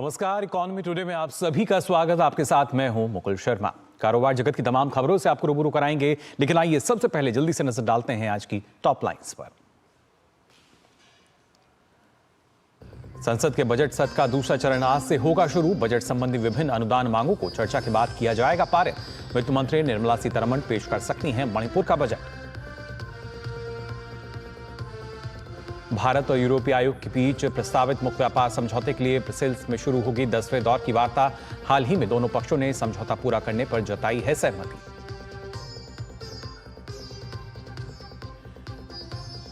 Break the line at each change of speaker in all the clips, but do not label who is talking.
नमस्कार, economy today में आप सभी का स्वागत। आपके साथ मैं हूं मुकुल शर्मा। कारोबार जगत की तमाम खबरों से आपको रूबरू कराएंगे, लेकिन आइए सबसे पहले जल्दी से नजर डालते हैं आज की टॉप लाइंस पर। संसद के बजट सत्र का दूसरा चरण आज से होगा शुरू। बजट संबंधी विभिन्न अनुदान मांगों को चर्चा के बाद किया जाएगा पारित। वित्त मंत्री निर्मला सीतारमण पेश कर सकती हैं मणिपुर का बजट। भारत और यूरोपीय आयोग के बीच प्रस्तावित मुक्त व्यापार समझौते के लिए ब्रसेल्स में शुरू होगी 10वें दौर की वार्ता। हाल ही में दोनों पक्षों ने समझौता पूरा करने पर जताई है सहमति।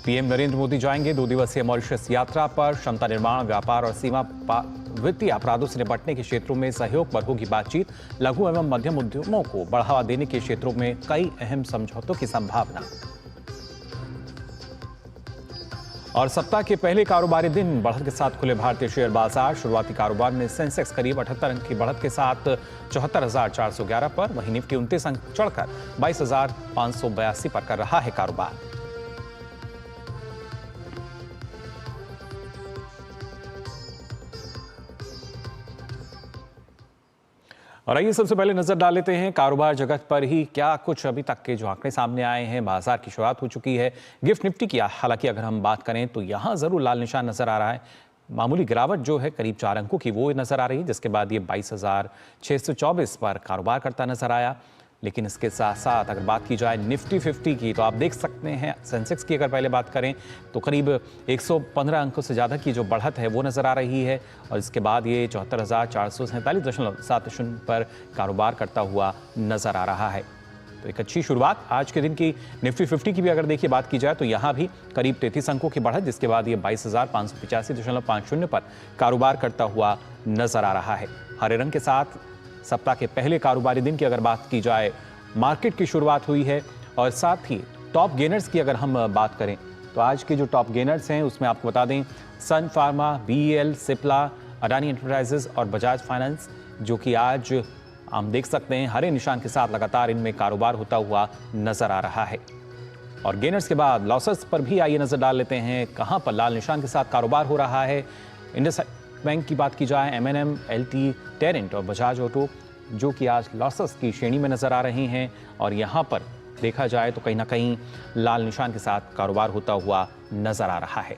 पीएम नरेंद्र मोदी जाएंगे 2 दिवसीय मॉरिशस यात्रा पर। क्षमता निर्माण, व्यापार और सीमा वित्तीय अपराधों से निपटने के क्षेत्रों में सहयोग पर होगी बातचीत। लघु एवं मध्यम उद्यमों को बढ़ावा देने के क्षेत्रों में कई अहम समझौतों की संभावना। और सप्ताह के पहले कारोबारी दिन बढ़त के साथ खुले भारतीय शेयर बाजार। शुरुआती कारोबार में सेंसेक्स करीब 78 अंक की बढ़त के साथ 74,411 पर, वहीं निफ्टी 29 अंक चढ़कर 22,582 पर कर रहा है कारोबार। और आइए सबसे पहले नजर डाल लेते हैं कारोबार जगत पर ही क्या कुछ अभी तक के जो आंकड़े सामने आए हैं। बाजार की शुरुआत हो चुकी है गिफ्ट निफ्टी की। हालांकि अगर हम बात करें तो यहां जरूर लाल निशान नजर आ रहा है। मामूली गिरावट जो है करीब 4 अंकों की वो नजर आ रही है, जिसके बाद ये 22,624 पर कारोबार करता नजर आया। लेकिन इसके साथ साथ अगर बात की जाए निफ्टी 50 की, तो आप देख सकते हैं सेंसेक्स की अगर पहले बात करें तो करीब 115 अंकों से ज़्यादा की जो बढ़त है वो नज़र आ रही है। और इसके बाद ये 74,447.70 पर कारोबार करता हुआ नज़र आ रहा है। तो एक अच्छी शुरुआत आज के दिन की निफ्टी 50 की भी अगर देखिए बात की जाए तो यहाँ भी करीब 33 अंकों की बढ़त, जिसके बाद ये 22,585.50 पर कारोबार करता हुआ नज़र आ रहा है। हरे रंग के साथ सप्ताह के पहले कारोबारी दिन की अगर बात की जाए मार्केट की शुरुआत हुई है। और साथ ही टॉप गेनर्स की अगर हम बात करें तो आज के जो टॉप गेनर्स हैं उसमें आपको बता दें सन फार्मा, बीईएल, सिप्ला, अडानी एंटरप्राइजेज और बजाज फाइनेंस, जो कि आज हम देख सकते हैं हरे निशान के साथ लगातार इनमें कारोबार होता हुआ नजर आ रहा है। और गेनर्स के बाद लॉसेस पर भी आइए नजर डाल लेते हैं कहां पर लाल निशान के साथ कारोबार हो रहा है। इंडस बैंक की बात की जाए, एमएनएम, एलटी, टेरेंट और बजाज ऑटो जो कि आज लॉसेस की श्रेणी में नजर आ रहे हैं। और यहां पर देखा जाए तो कहीं ना कहीं लाल निशान के साथ कारोबार होता हुआ नजर आ रहा है।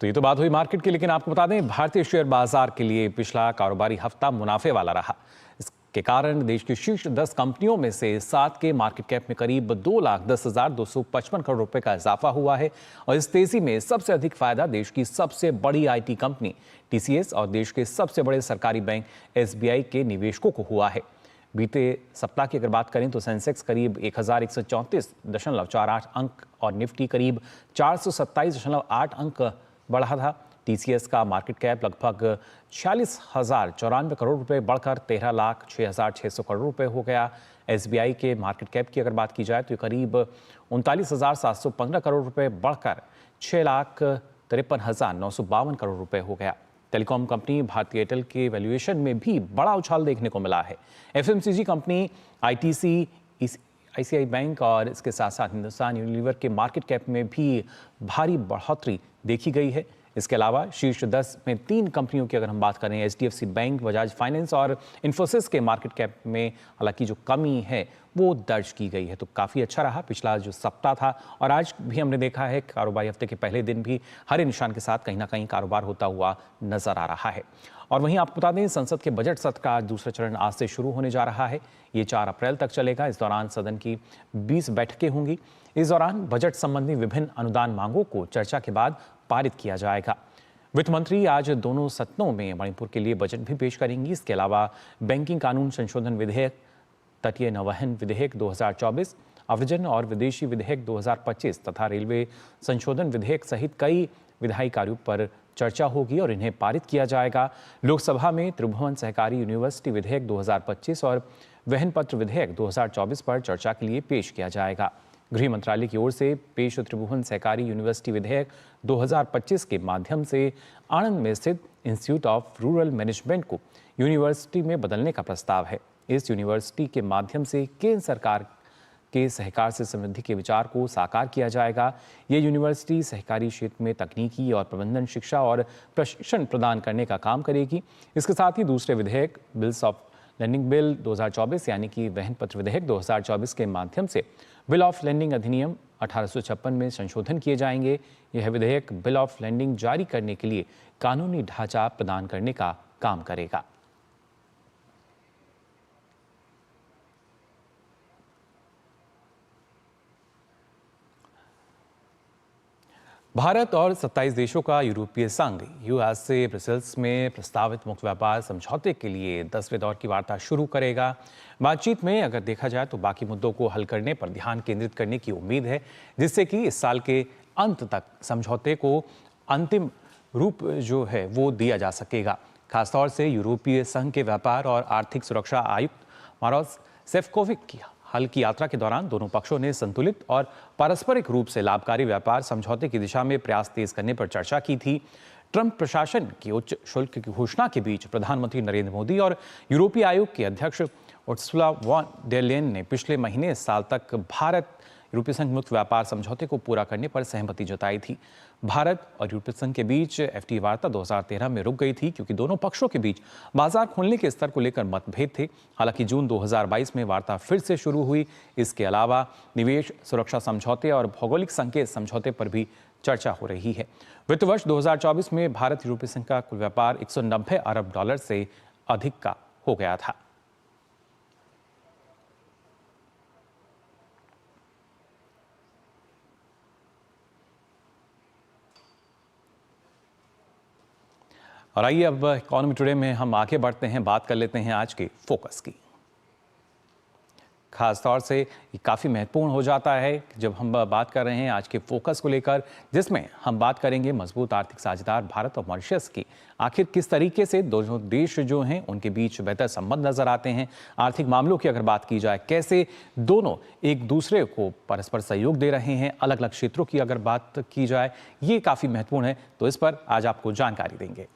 तो ये तो बात हुई मार्केट की, लेकिन आपको बता दें भारतीय शेयर बाजार के लिए पिछला कारोबारी हफ्ता मुनाफे वाला रहा। इसके कारण देश की शीर्ष 10 कंपनियों में से 7 के मार्केट कैप में करीब 2,10,255 करोड़ रुपए का इजाफा हुआ है। और इस तेजी में सबसे अधिक फायदा देश की सबसे बड़ी आईटी कंपनी टीसीएस और देश के सबसे बड़े सरकारी बैंक एसबीआई के निवेशकों को हुआ है। बीते सप्ताह की अगर बात करें तो सेंसेक्स करीब 1,134.48 अंक और निफ्टी करीब 427.8 अंक बढ़ा था। टीसीएस का मार्केट कैप लगभग 46,094 करोड़ रुपए बढ़कर 13,06,600 करोड़ रुपए हो गया। एसबीआई के मार्केट कैप की अगर बात की जाए तो करीब 39,715 करोड़ रुपए बढ़कर 6,53,952 करोड़ रुपए हो गया। टेलीकॉम कंपनी भारती एयरटेल के वैल्यूएशन में भी बड़ा उछाल देखने को मिला है। FMCG company, ITC, ICI bank और इसके साथ साथ हिंदुस्तान यूनिलीवर के मार्केट कैप में भी भारी बढ़ोतरी देखी गई है। इसके अलावा शीर्ष 10 में 3 कंपनियों की अगर हम बात करें, एचडीएफसी बैंक, बजाज फाइनेंस और इन्फोसिस के मार्केट कैप में हालांकि जो कमी है वो दर्ज की गई है। तो काफ़ी अच्छा रहा पिछला जो सप्ताह था। और आज भी हमने देखा है कारोबारी हफ्ते के पहले दिन भी हरे निशान के साथ कहीं ना कहीं कारोबार होता हुआ नजर आ रहा है। और वहीं आपको बता दें संसद के बजट सत्र का दूसरा चरण आज से शुरू होने जा रहा है। ये 4 अप्रैल तक चलेगा। इस दौरान सदन की 20 बैठकें होंगी। इस दौरान बजट संबंधी विभिन्न अनुदान मांगों को चर्चा के बाद पारित किया जाएगा। वित्त मंत्री आज दोनों सदनों में मणिपुर के लिए बजट भी पेश करेंगी। इसके अलावा बैंकिंग कानून संशोधन विधेयक, तटीय नौवहन विधेयक 2024, अवजन और विदेशी विधेयक 2025 तथा रेलवे संशोधन विधेयक सहित कई विधायी कार्यों पर चर्चा होगी और इन्हें पारित किया जाएगा। लोकसभा में त्रिभुवन सहकारी यूनिवर्सिटी विधेयक 2025 और वहन पत्र विधेयक 2024 पर चर्चा के लिए पेश किया जाएगा। गृह मंत्रालय की ओर से पेश त्रिभुवन सहकारी यूनिवर्सिटी विधेयक 2025 के माध्यम से आणंद में स्थित इंस्टीट्यूट ऑफ रूरल मैनेजमेंट को यूनिवर्सिटी में बदलने का प्रस्ताव है। इस यूनिवर्सिटी के माध्यम से केंद्र सरकार के सहकार से समृद्धि के विचार को साकार किया जाएगा। ये यूनिवर्सिटी सहकारी क्षेत्र में तकनीकी और प्रबंधन शिक्षा और प्रशिक्षण प्रदान करने का काम करेगी। इसके साथ ही दूसरे विधेयक बिल्स ऑफ लेंडिंग बिल 2024 यानी कि वहन पत्र विधेयक 2024 के माध्यम से बिल ऑफ लेंडिंग अधिनियम 1856 में संशोधन किए जाएंगे। यह विधेयक बिल ऑफ लेंडिंग जारी करने के लिए कानूनी ढांचा प्रदान करने का काम करेगा। भारत और 27 देशों का यूरोपीय संघ यूएस से ब्रसेल्स में प्रस्तावित मुक्त व्यापार समझौते के लिए 10वें दौर की वार्ता शुरू करेगा। बातचीत में अगर देखा जाए तो बाकी मुद्दों को हल करने पर ध्यान केंद्रित करने की उम्मीद है, जिससे कि इस साल के अंत तक समझौते को अंतिम रूप जो है वो दिया जा सकेगा। खासतौर से यूरोपीय संघ के व्यापार और आर्थिक सुरक्षा आयुक्त मारोस सेफकोविक की हाल की यात्रा के दौरान दोनों पक्षों ने संतुलित और पारस्परिक रूप से लाभकारी व्यापार समझौते की दिशा में प्रयास तेज करने पर चर्चा की थी। ट्रंप प्रशासन की उच्च शुल्क की घोषणा के बीच प्रधानमंत्री नरेंद्र मोदी और यूरोपीय आयोग के अध्यक्ष उर्सुला वॉन डेर लेयन ने पिछले महीने इस साल तक भारत यूरोपीय संघ मुक्त व्यापार समझौते को पूरा करने पर सहमति जताई थी। भारत और यूरोपीय संघ के बीच एफटीए वार्ता 2013 में रुक गई थी, क्योंकि दोनों पक्षों के बीच बाजार खोलने के स्तर को लेकर मतभेद थे। हालांकि जून 2022 में वार्ता फिर से शुरू हुई। इसके अलावा निवेश सुरक्षा समझौते और भौगोलिक संकेत समझौते पर भी चर्चा हो रही है। वित्त वर्ष 2024 में भारत यूरोपीय संघ का कुल व्यापार 190 अरब डॉलर से अधिक का हो गया था। और आइए अब इकोनॉमी टुडे में हम आगे बढ़ते हैं, बात कर लेते हैं आज के फोकस की। खास तौर से ये काफ़ी महत्वपूर्ण हो जाता है जब हम बात कर रहे हैं आज के फोकस को लेकर, जिसमें हम बात करेंगे मजबूत आर्थिक साझेदार भारत और मॉरिशस की। आखिर किस तरीके से दोनों देश जो हैं उनके बीच बेहतर संबंध नजर आते हैं। आर्थिक मामलों की अगर बात की जाए, कैसे दोनों एक दूसरे को परस्पर सहयोग दे रहे हैं। अलग अलग क्षेत्रों की अगर बात की जाए, ये काफ़ी महत्वपूर्ण है, तो इस पर आज आपको जानकारी देंगे।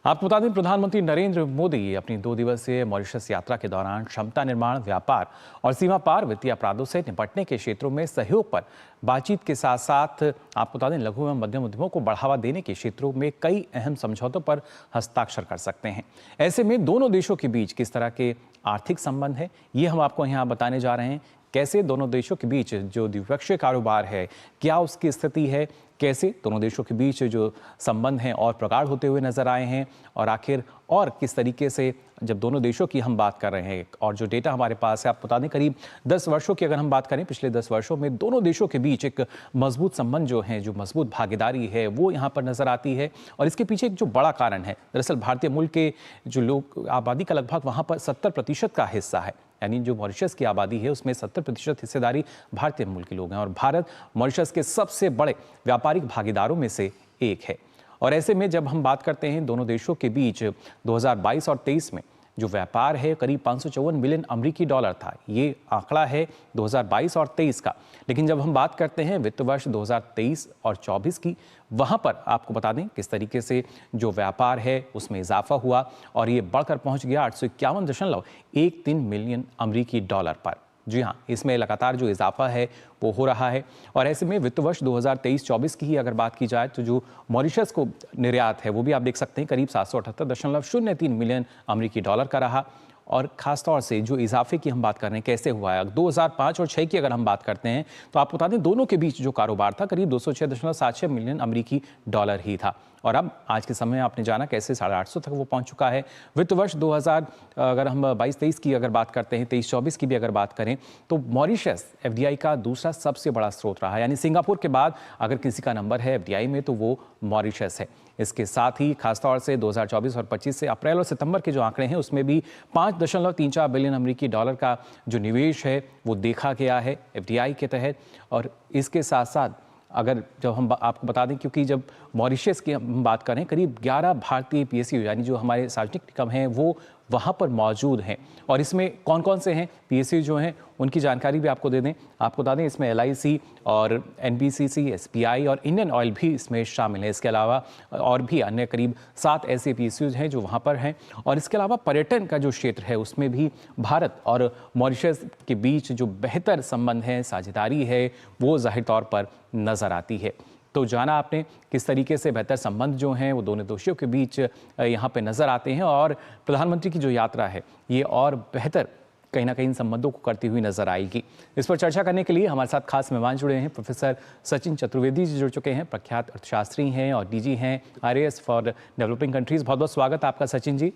आपको बता दें, प्रधानमंत्री नरेंद्र मोदी अपनी 2 दिवसीय मॉरिशस यात्रा के दौरान क्षमता निर्माण, व्यापार और सीमा पार वित्तीय अपराधों से निपटने के क्षेत्रों में सहयोग पर बातचीत के साथ साथ आपको बता दें लघु एवं मध्यम उद्यमों को बढ़ावा देने के क्षेत्रों में कई अहम समझौतों पर हस्ताक्षर कर सकते हैं। ऐसे में दोनों देशों के बीच किस तरह के आर्थिक संबंध है, ये हम आपको यहाँ बताने जा रहे हैं। कैसे दोनों देशों के बीच जो द्विपक्षीय कारोबार है, क्या उसकी स्थिति है, कैसे दोनों देशों के बीच जो संबंध हैं और प्रगाढ़ होते हुए नजर आए हैं, और आखिर और किस तरीके से जब दोनों देशों की हम बात कर रहे हैं और जो डेटा हमारे पास है, आप बता दें करीब 10 वर्षों की अगर हम बात करें, पिछले 10 वर्षों में दोनों देशों के बीच एक मजबूत संबंध जो है, जो मजबूत भागीदारी है, वो यहाँ पर नजर आती है। और इसके पीछे एक जो बड़ा कारण है, दरअसल भारतीय मूल के जो लोग, आबादी का लगभग वहाँ पर 70% का हिस्सा है। यानी जो मॉरिशस की आबादी है उसमें 70% हिस्सेदारी भारतीय मूल के लोग हैं, और भारत मॉरिशस के सबसे बड़े व्यापारिक भागीदारों में से एक है। और ऐसे में जब हम बात करते हैं दोनों देशों के बीच 2022 और 23 में जो व्यापार है करीब 554 मिलियन अमेरिकी डॉलर था। ये आंकड़ा है 2022 और 23 का। लेकिन जब हम बात करते हैं वित्त वर्ष 2023 और 24 की, वहां पर आपको बता दें किस तरीके से जो व्यापार है उसमें इजाफा हुआ और ये बढ़कर पहुंच गया 851.13 मिलियन अमेरिकी डॉलर पर। जी हाँ, इसमें लगातार जो इजाफा है वो हो रहा है। और ऐसे में वित्त वर्ष 2023-24 की ही अगर बात की जाए तो जो मॉरिशस को निर्यात है वो भी आप देख सकते हैं करीब 778.03 मिलियन अमेरिकी डॉलर का रहा। और ख़ासतौर से जो इजाफे की हम बात कर रहे हैं कैसे हुआ है, 2005 और 6 की अगर हम बात करते हैं तो आपको बता दें दोनों के बीच जो कारोबार था करीब 206.76 मिलियन अमेरिकी डॉलर ही था। और अब आज के समय आपने जाना कैसे 850 तक वो पहुंच चुका है। वित्त वर्ष 2000 अगर हम 22-23 की अगर बात करते हैं, 23-24 की भी अगर बात करें तो मॉरिशस एफडीआई का दूसरा सबसे बड़ा स्रोत रहा। यानी सिंगापुर के बाद अगर किसी का नंबर है एफडीआई में तो वो मॉरिशस है। इसके साथ ही खासतौर से 2024 और 25 से अप्रैल और सितंबर के जो आंकड़े हैं उसमें भी 5.34 बिलियन अमेरिकी डॉलर का जो निवेश है वो देखा गया है एफडीआई के तहत। और इसके साथ साथ अगर जब हम आपको बता दें, क्योंकि जब मॉरिशस की हम बात करें करीब 11 भारतीय पीएसयू यानी जो हमारे सार्वजनिक निगम हैं वो वहाँ पर मौजूद हैं। और इसमें कौन कौन से हैं PSU जो हैं उनकी जानकारी भी आपको बता दें इसमें LIC और NBCC, SBI और इंडियन ऑयल भी इसमें शामिल है। इसके अलावा और भी अन्य करीब 7 ऐसे PSUs हैं जो वहाँ पर हैं। और इसके अलावा पर्यटन का जो क्षेत्र है उसमें भी भारत और मॉरिशस के बीच जो बेहतर संबंध है, साझेदारी है, वो जाहिर तौर पर नज़र आती है। तो जाना आपने किस तरीके से बेहतर संबंध जो हैं वो दोनों देशों के बीच यहाँ पे नज़र आते हैं, और प्रधानमंत्री की जो यात्रा है ये और बेहतर कहीं ना कहीं इन संबंधों को करती हुई नजर आएगी। इस पर चर्चा करने के लिए हमारे साथ खास मेहमान जुड़े हैं। प्रोफेसर सचिन चतुर्वेदी जी जुड़ चुके हैं, प्रख्यात अर्थशास्त्री हैं और DG हैं RAS फॉर डेवलपिंग कंट्रीज। बहुत बहुत स्वागत आपका सचिन जी।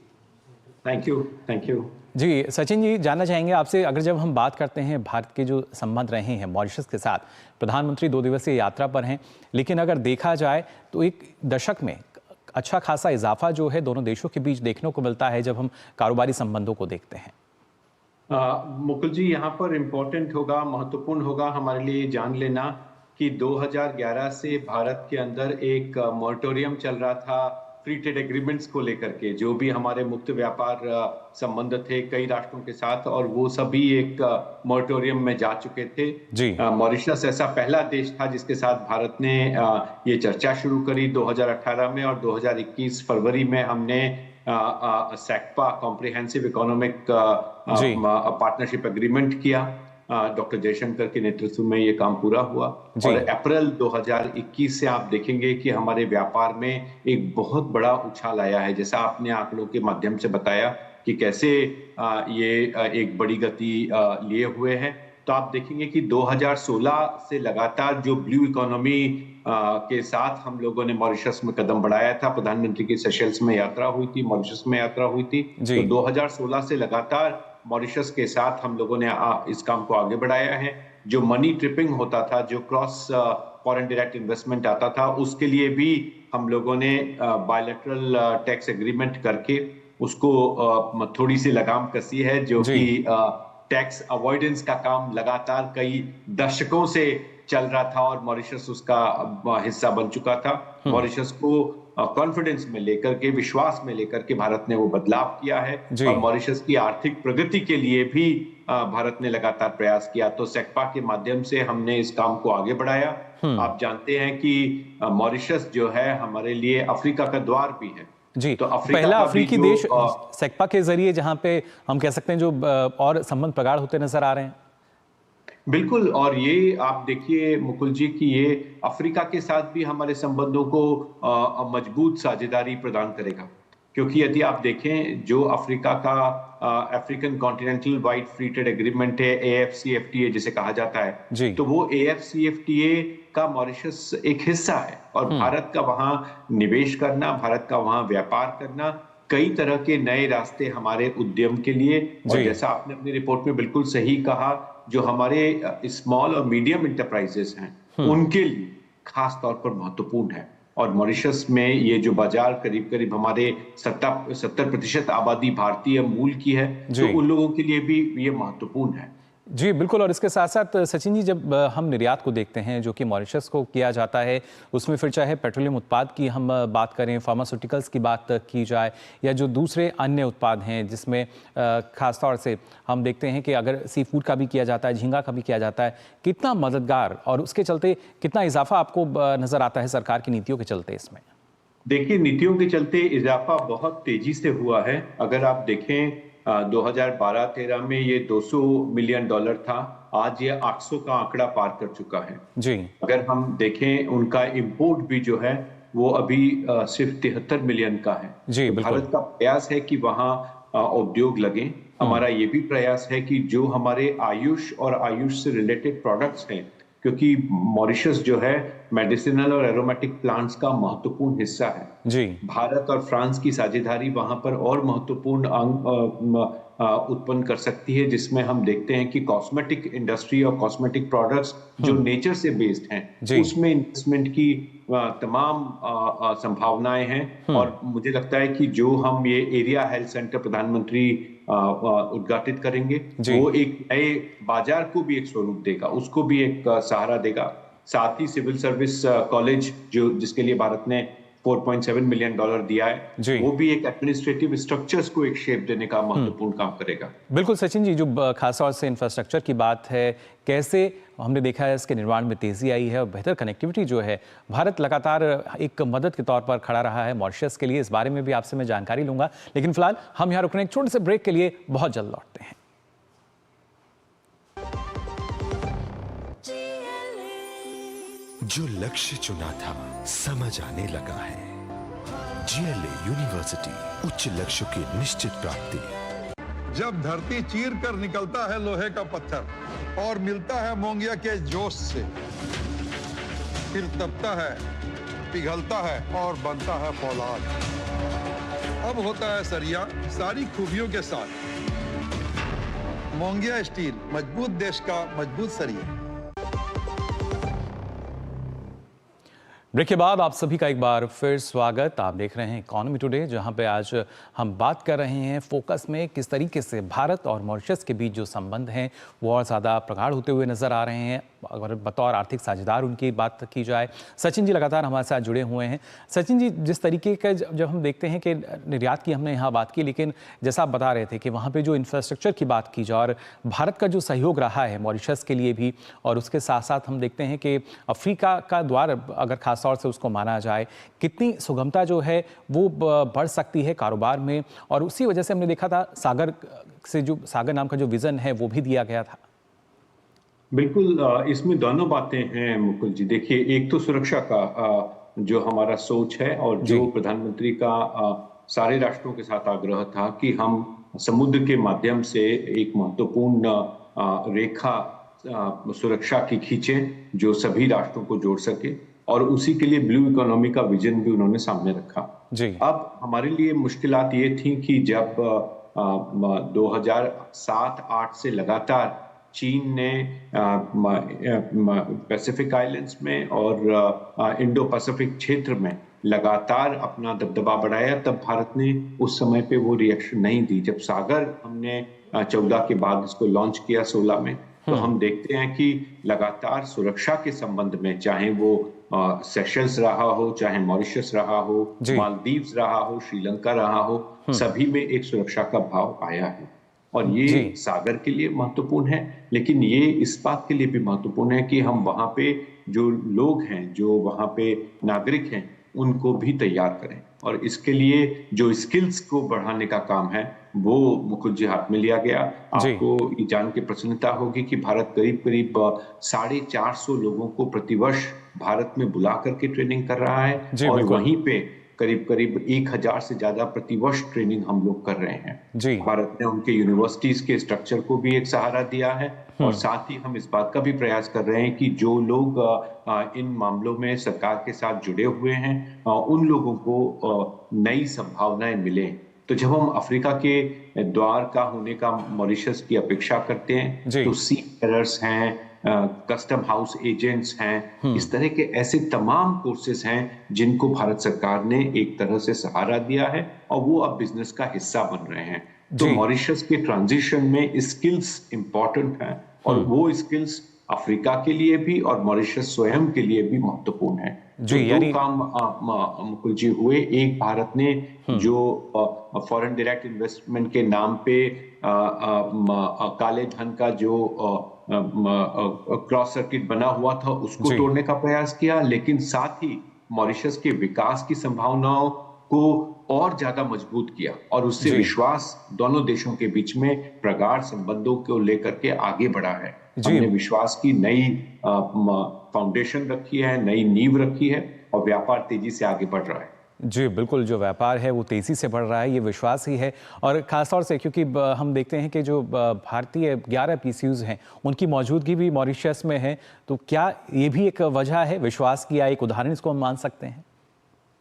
थैंक यू
जी सचिन जी, जानना चाहेंगे आपसे, अगर जब हम बात करते हैं भारत के जो संबंध रहे हैं मॉरिशस के साथ, प्रधानमंत्री 2 दिवसीय यात्रा पर हैं, लेकिन अगर देखा जाए तो एक दशक में अच्छा खासा इजाफा जो है दोनों देशों के बीच देखने को मिलता है जब हम कारोबारी संबंधों को देखते हैं।
मुकुल जी, यहाँ पर इम्पोर्टेंट होगा, महत्वपूर्ण होगा हमारे लिए जान लेना कि 2011 से भारत के अंदर एक मॉरेटोरियम चल रहा था फ्री ट्रेड एग्रीमेंट्स को लेकर के, जो भी हमारे मुक्त व्यापार संबंध थे कई राष्ट्रों के साथ, और वो सभी एक मॉरेटोरियम में जा चुके थे। मॉरिशस ऐसा पहला देश था जिसके साथ भारत ने ये चर्चा शुरू करी 2018 में, और 2021 फरवरी में हमने सेक्पा कॉम्प्रिहेंसिव इकोनॉमिक पार्टनरशिप एग्रीमेंट किया। डॉक्टर जयशंकर के नेतृत्व में ये काम पूरा हुआ, और अप्रैल 2021 से आप देखेंगे कि हमारे व्यापार में एक बहुत बड़ा उछाल आया है। जैसा आपने आंकड़ों के माध्यम से बताया कि कैसे ये एक बड़ी गति लिए हुए हैं, तो आप देखेंगे कि 2016 से लगातार जो ब्लू इकोनॉमी के साथ हम लोगों ने मॉरिशस में कदम बढ़ाया था। प्रधानमंत्री की सेशल्स में यात्रा हुई थी, मॉरिशस में यात्रा हुई थी, तो 2016 से लगातार मॉरिशस के साथ हम लोगों ने इस काम को आगे बढ़ाया है। जो मनी ट्रिपिंग होता था, जो क्रॉस फॉरेन डायरेक्ट इन्वेस्टमेंट आता था, उसके लिए भी हम लोगों ने बायलैटरल टैक्स एग्रीमेंट करके उसको थोड़ी सी लगाम कसी है, जो कि टैक्स अवॉइडेंस का काम लगातार कई दशकों से चल रहा था और मॉरिशस उसका हिस्सा बन चुका था। मॉरिशस को कॉन्फिडेंस में लेकर के, विश्वास में लेकर के भारत ने वो बदलाव किया है, और मॉरिशस की आर्थिक प्रगति के लिए भी भारत ने लगातार प्रयास किया। तो सेक्पा के माध्यम से हमने इस काम को आगे बढ़ाया। आप जानते हैं कि मॉरिशस जो है हमारे लिए अफ्रीका का द्वार भी है।
जी, तो पहला अफ्रीकी देश सेक्पा के जरिए जहां पे हम कह सकते हैं जो और संबंध प्रगाढ़ होते नजर आ रहे हैं।
बिल्कुल, और ये आप देखिए मुकुल जी कि ये अफ्रीका के साथ भी हमारे संबंधों को मजबूत साझेदारी प्रदान करेगा, क्योंकि यदि आप देखें जो अफ्रीका का African continental wide free trade agreement है, AFCFTA जिसे कहा जाता है, तो वो AFCFTA का मॉरिशस एक हिस्सा है, और भारत का वहां निवेश करना, भारत का वहां व्यापार करना, कई तरह के नए रास्ते हमारे उद्यम के लिए, और जैसा आपने अपनी रिपोर्ट में बिल्कुल सही कहा, जो हमारे स्मॉल और मीडियम इंटरप्राइजेस हैं उनके लिए खास तौर पर महत्वपूर्ण है। और मॉरिशस में ये जो बाजार करीब करीब हमारे 70% आबादी भारतीय मूल की है, तो उन लोगों के लिए भी ये महत्वपूर्ण है।
जी बिल्कुल, और इसके साथ साथ सचिन जी, जब हम निर्यात को देखते हैं जो कि मॉरिशस को किया जाता है, उसमें फिर चाहे पेट्रोलियम उत्पाद की हम बात करें, फार्मास्यूटिकल्स की बात की जाए, या जो दूसरे अन्य उत्पाद हैं जिसमें खास तौर से हम देखते हैं कि अगर सी फूड का भी किया जाता है, झींगा का भी किया जाता है, कितना मददगार और उसके चलते कितना इजाफा आपको नज़र आता है सरकार की नीतियों के चलते इसमें?
देखिए, नीतियों के चलते इजाफा बहुत तेजी से हुआ है। अगर आप देखें 2012-13 में ये $200 मिलियन था, आज ये 800 का आंकड़ा पार कर चुका है।
जी, अगर
हम देखें उनका इंपोर्ट भी जो है वो अभी सिर्फ 73 मिलियन का है।
जी,
तो भारत का प्रयास है कि वहाँ उद्योग लगे। हमारा ये भी प्रयास है कि जो हमारे आयुष और आयुष से रिलेटेड प्रोडक्ट्स हैं, क्योंकि मॉरिशस जो है मेडिसिनल और एरोमेटिक प्लांट्स का महत्वपूर्ण हिस्सा है।
जी,
भारत और फ्रांस की साझेदारी वहां पर और महत्वपूर्ण उत्पन्न कर सकती है, जिसमें हम देखते हैं कि कॉस्मेटिक इंडस्ट्री और कॉस्मेटिक प्रोडक्ट्स जो नेचर से बेस्ड हैं, उसमें इन्वेस्टमेंट की तमाम संभावनाएं हैं। और मुझे लगता है कि जो हम ये एरिया हेल्थ सेंटर प्रधानमंत्री उद्घाटित करेंगे, वो एक नए बाजार को भी एक स्वरूप देगा, उसको भी एक सहारा देगा। साथ ही सिविल सर्विस कॉलेज जो जिसके लिए भारत ने $4.7 मिलियन दिया
जी।
है, वो भी एक एडमिनिस्ट्रेटिव स्ट्रक्चर्स को एक शेप देने का महत्वपूर्ण काम करेगा।
बिल्कुल सचिन जी, जो खासतौर से इंफ्रास्ट्रक्चर की बात है, कैसे हमने देखा है इसके निर्माण में तेजी आई है और बेहतर कनेक्टिविटी जो है, भारत लगातार एक मदद के तौर पर खड़ा रहा है मॉरिशस के लिए। इस बारे में भी आपसे मैं जानकारी लूंगा, लेकिन फिलहाल हम यहाँ रुक रहे हैं एक छोटे से ब्रेक के लिए, बहुत जल्द लौटते हैं।
जो लक्ष्य चुना था समझ आने लगा है। जीएलए यूनिवर्सिटी, उच्च लक्ष्य की निश्चित प्राप्ति।
जब धरती चीर कर निकलता है लोहे का पत्थर और मिलता है मोंगिया के जोश से, फिर तपता है, पिघलता है और बनता है फौलाद। अब होता है सरिया सारी खूबियों के साथ। मोंगिया स्टील, मजबूत देश का मजबूत सरिया।
ब्रेक के बाद आप सभी का एक बार फिर स्वागत। आप देख रहे हैं इकोनॉमी टुडे, जहां पे आज हम बात कर रहे हैं फोकस में किस तरीके से भारत और मॉरिशस के बीच जो संबंध हैं वो और ज़्यादा प्रगाढ़ होते हुए नज़र आ रहे हैं। अगर बतौर आर्थिक साझेदार उनकी बात की जाए, सचिन जी लगातार हमारे साथ जुड़े हुए हैं। सचिन जी, जिस तरीके का जब हम देखते हैं कि निर्यात की हमने यहाँ बात की, लेकिन जैसा आप बता रहे थे कि वहाँ पे जो इंफ्रास्ट्रक्चर की बात की जाए और भारत का जो सहयोग रहा है मॉरिशस के लिए भी, और उसके साथ साथ हम देखते हैं कि अफ्रीका का द्वार अगर खास तौर से उसको माना जाए, कितनी सुगमता जो है वो बढ़ सकती है कारोबार में। और उसी वजह से हमने देखा था सागर नाम का जो विजन है वो भी दिया गया था।
बिल्कुल, इसमें दोनों बातें हैं मुकुल जी। देखिए, एक तो सुरक्षा का जो हमारा सोच है और जो प्रधानमंत्री का सारे राष्ट्रों के साथ आग्रह था कि हम समुद्र के माध्यम से एक महत्वपूर्ण रेखा सुरक्षा की खींचें जो सभी राष्ट्रों को जोड़ सके, और उसी के लिए ब्लू इकोनॉमी का विजन भी उन्होंने सामने रखा।
जी।
अब हमारे लिए मुश्किलात ये थी कि जब 2007-8 से लगातार चीन ने पैसिफिक आइलैंड्स में और इंडो पैसिफिक क्षेत्र में लगातार अपना दबदबा बढ़ाया, तब भारत ने उस समय पे वो रिएक्शन नहीं दी। जब सागर हमने 14 के बाद इसको लॉन्च किया 16 में, तो हम देखते हैं कि लगातार सुरक्षा के संबंध में, चाहे वो सेशल्स रहा हो, चाहे मॉरिशस रहा हो, मालदीव्स रहा हो, श्रीलंका रहा हो, सभी में एक सुरक्षा का भाव आया है। और ये सागर के लिए महत्वपूर्ण है, लेकिन ये इस बात के लिए भी महत्वपूर्ण है कि हम वहां पे जो लोग हैं, जो वहां पे नागरिक हैं, उनको भी तैयार करें। और इसके लिए जो स्किल्स को बढ़ाने का काम है वो मुकुल जी हाथ में लिया गया। आपको ये जान के प्रसन्नता होगी कि भारत करीब 450 लोगों को प्रतिवर्ष भारत में बुला करके ट्रेनिंग कर रहा है, और वहीं पे करीब 1000 से ज्यादा प्रतिवर्ष ट्रेनिंग हम लोग कर रहे हैं। भारत ने उनके यूनिवर्सिटीज के स्ट्रक्चर को भी एक सहारा दिया है, और साथ ही हम इस बात का भी प्रयास कर रहे हैं कि जो लोग इन मामलों में सरकार के साथ जुड़े हुए हैं, उन लोगों को नई संभावनाएं मिले। तो जब हम अफ्रीका के द्वार का होने का मॉरिशस की अपेक्षा करते हैं, तो सी फेयरर्स हैं, कस्टम हाउस एजेंट्स हैं, इस तरह के ऐसे तमाम कोर्सेज हैं जिनको भारत सरकार ने एक तरह से सहारा दिया है, और वो अब बिजनेस का हिस्सा बन रहे हैं। तो मॉरिशस के ट्रांजिशन में स्किल्स इंपॉर्टेंट हैं, और वो स्किल्स अफ्रीका के लिए भी और मॉरिशस स्वयं के लिए भी महत्वपूर्ण है। जो दो काम मुकुल जी हुए, एक भारत ने जो फॉरेन डायरेक्ट इन्वेस्टमेंट के नाम पे काले धन का जो क्रॉस सर्किट बना हुआ था उसको तोड़ने का प्रयास किया, लेकिन साथ ही मॉरिशस के विकास की संभावनाओं को और ज्यादा मजबूत किया, और उससे विश्वास दोनों देशों के बीच में प्रगाढ़ संबंधों को लेकर के आगे बढ़ा है। हमने विश्वास की नई फाउंडेशन रखी है, नई नींव रखी है, और व्यापार तेजी से आगे बढ़ रहा है।
जी बिल्कुल, जो व्यापार है वो तेज़ी से बढ़ रहा है, ये विश्वास ही है। और ख़ासतौर से क्योंकि हम देखते हैं कि जो भारतीय 11 पीसीयूज़ हैं उनकी मौजूदगी भी मॉरिशस में है, तो क्या ये भी एक वजह है विश्वास की, या एक उदाहरण इसको हम मान सकते हैं?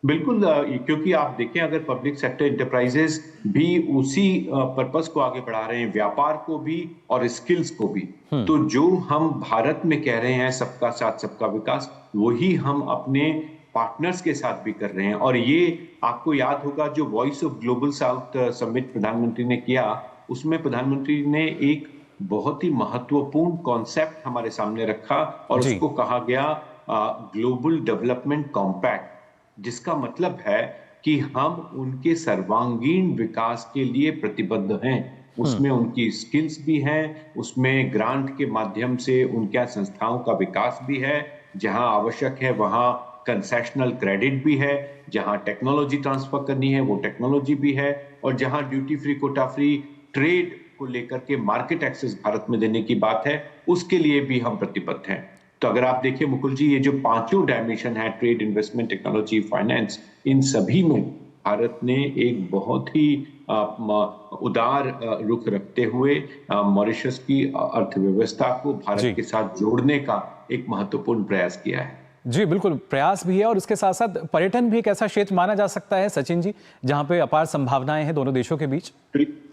बिल्कुल, क्योंकि आप देखें, अगर पब्लिक सेक्टर एंटरप्राइजेस भी उसी पर्पस को आगे बढ़ा रहे हैं, व्यापार को भी और स्किल्स को भी, तो जो हम भारत में कह रहे हैं सबका साथ सबका विकास, वही हम अपने पार्टनर्स के साथ भी कर रहे हैं। और ये आपको याद होगा, जो voice of global south summit प्रधानमंत्री ने किया, उसमें प्रधानमंत्री ने एक बहुत ही महत्वपूर्ण कॉन्सेप्ट हमारे सामने रखा, और उसको कहा गया ग्लोबल डेवलपमेंट कॉम्पैक्ट। जिसका मतलब है कि हम उनके सर्वांगीण विकास के लिए प्रतिबद्ध हैं। उसमें उनकी स्किल्स भी हैं, उसमें ग्रांट के माध्यम से उनके संस्थाओं का विकास भी है, जहां आवश्यक है वहां कंसेशनल क्रेडिट भी है, जहां टेक्नोलॉजी ट्रांसफर करनी है वो टेक्नोलॉजी भी है, और जहां duty free quota free trade को लेकर के मार्केट एक्सेस भारत में देने की बात है, उसके लिए भी हम प्रतिबद्ध हैं। तो अगर आप देखिए मुकुल जी, ये जो पांचों डायमेंशन है, ट्रेड, इन्वेस्टमेंट, टेक्नोलॉजी, फाइनेंस, इन सभी में भारत ने एक बहुत ही उदार रुख रखते हुए मॉरिशस की अर्थव्यवस्था को भारत के साथ जोड़ने का एक महत्वपूर्ण प्रयास किया है।
जी बिल्कुल, प्रयास भी है और उसके साथ साथ पर्यटन भी एक ऐसा क्षेत्र माना जा सकता है सचिन जी, जहां पे अपार संभावनाएं हैं दोनों देशों के बीच।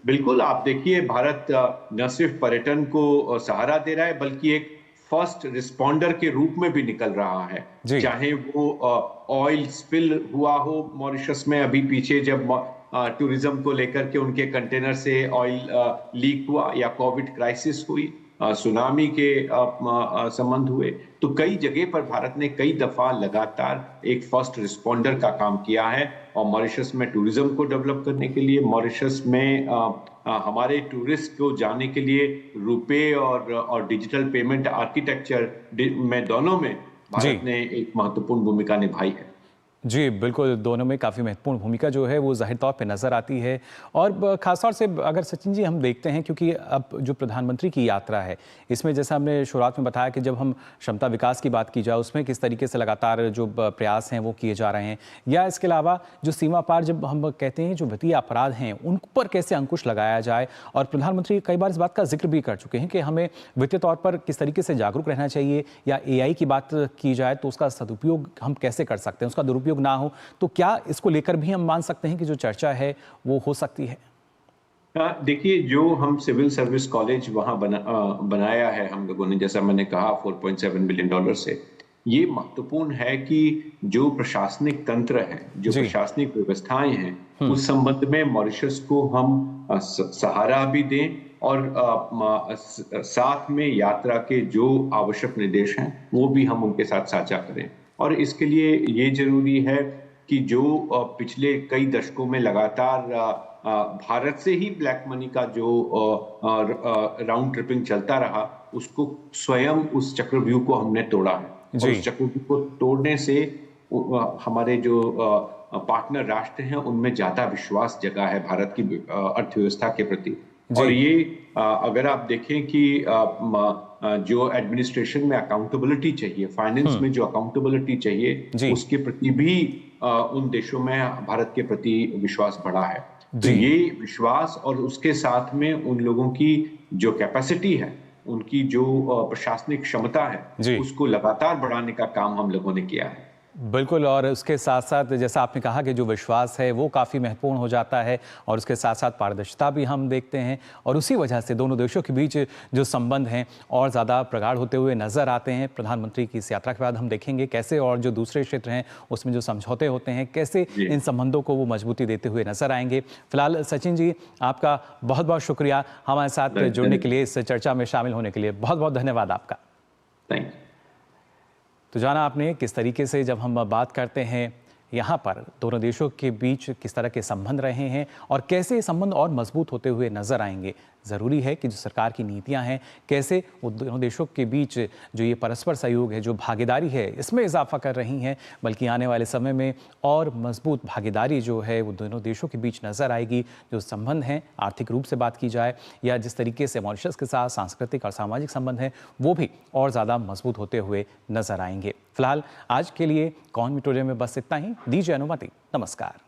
बिल्कुल, आप देखिए भारत न सिर्फ पर्यटन को सहारा दे रहा है बल्कि एक फर्स्ट रिस्पॉन्डर के रूप में भी निकल रहा है। चाहे वो ऑयल स्पिल हुआ हो मॉरिशस में, अभी पीछे जब टूरिज्म को लेकर के उनके कंटेनर से ऑयल लीक हुआ, या कोविड क्राइसिस हुई, सुनामी के संबंध हुए, तो कई जगह पर भारत ने कई दफा लगातार एक फर्स्ट रिस्पॉन्डर का काम किया है। और मॉरिशस में टूरिज्म को डेवलप करने के लिए, मॉरिशस में हमारे टूरिस्ट को जाने के लिए रुपे और डिजिटल पेमेंट आर्किटेक्चर में, दोनों में भारत ने एक महत्वपूर्ण भूमिका निभाई है।
जी बिल्कुल, दोनों में काफ़ी महत्वपूर्ण भूमिका जो है वो जाहिर तौर पे नज़र आती है। और ख़ासतौर से अगर सचिन जी हम देखते हैं, क्योंकि अब जो प्रधानमंत्री की यात्रा है, इसमें जैसा हमने शुरुआत में बताया कि जब हम क्षमता विकास की बात की जाए, उसमें किस तरीके से लगातार जो प्रयास हैं वो किए जा रहे हैं, या इसके अलावा जो सीमा पार जब हम कहते हैं जो वित्तीय अपराध हैं उन पर कैसे अंकुश लगाया जाए। और प्रधानमंत्री कई बार इस बात का जिक्र भी कर चुके हैं कि हमें वित्तीय तौर पर किस तरीके से जागरूक रहना चाहिए, या AI की बात की जाए तो उसका सदुपयोग हम कैसे कर सकते हैं, उसका दुरुपयोग ना हो। तो क्या इसको लेकर भी हम मान सकते हैं कि जो चर्चा है वो हो सकती है?
देखिए, जो हम सिविल सर्विस कॉलेज वहां बनाया है हम लोगों ने, जैसा मैंने कहा $4.7 बिलियन से, ये महत्वपूर्ण है कि जो प्रशासनिक तंत्र है, जो प्रशासनिक व्यवस्थाएं हैं, उस संबंध में मॉरिशस को हम सहारा भी दें, और साथ में यात्रा के जो आवश्यक निर्देश हैं वो भी हम उनके साथ साझा करें। और इसके लिए ये जरूरी है कि जो पिछले कई दशकों में लगातार भारत से ही ब्लैक मनी का जो राउंड ट्रिपिंग चलता रहा, उसको स्वयं उस चक्रव्यूह को हमने तोड़ा है। और उस चक्रव्यूह को तोड़ने से हमारे जो पार्टनर राष्ट्र हैं उनमें ज्यादा विश्वास जगा है भारत की अर्थव्यवस्था के प्रति। और ये अगर आप देखें कि जो एडमिनिस्ट्रेशन में अकाउंटेबिलिटी चाहिए, फाइनेंस में जो अकाउंटेबिलिटी चाहिए, उसके प्रति भी उन देशों में भारत के प्रति विश्वास बढ़ा है। तो ये विश्वास और उसके साथ में उन लोगों की जो कैपेसिटी है, उनकी जो प्रशासनिक क्षमता है, उसको लगातार बढ़ाने का काम हम लोगों ने किया है।
बिल्कुल, और उसके साथ साथ जैसा आपने कहा कि जो विश्वास है वो काफ़ी महत्वपूर्ण हो जाता है, और उसके साथ साथ पारदर्शिता भी हम देखते हैं, और उसी वजह से दोनों देशों के बीच जो संबंध हैं और ज़्यादा प्रगाढ़ होते हुए नज़र आते हैं। प्रधानमंत्री की इस यात्रा के बाद हम देखेंगे कैसे, और जो दूसरे क्षेत्र हैं उसमें जो समझौते होते हैं, कैसे इन संबंधों को वो मजबूती देते हुए नजर आएंगे। फिलहाल सचिन जी, आपका बहुत बहुत शुक्रिया हमारे साथ जुड़ने के लिए, इस चर्चा में शामिल होने के लिए बहुत बहुत धन्यवाद आपका।
Thank you.
तो जाना आपने किस तरीके से जब हम बात करते हैं यहाँ पर दोनों देशों के बीच किस तरह के संबंध रहे हैं और कैसे संबंध और मजबूत होते हुए नजर आएंगे। ज़रूरी है कि जो सरकार की नीतियाँ हैं, कैसे वो दोनों देशों के बीच जो ये परस्पर सहयोग है, जो भागीदारी है, इसमें इजाफा कर रही हैं, बल्कि आने वाले समय में और मजबूत भागीदारी जो है वो दोनों देशों के बीच नज़र आएगी। जो संबंध हैं, आर्थिक रूप से बात की जाए या जिस तरीके से मॉरिशस के साथ सांस्कृतिक और सामाजिक संबंध हैं, वो भी और ज़्यादा मजबूत होते हुए नजर आएंगे। फिलहाल आज के लिए कौन मिटोरिया में बस इतना ही। दीजिए अनुमति। नमस्कार।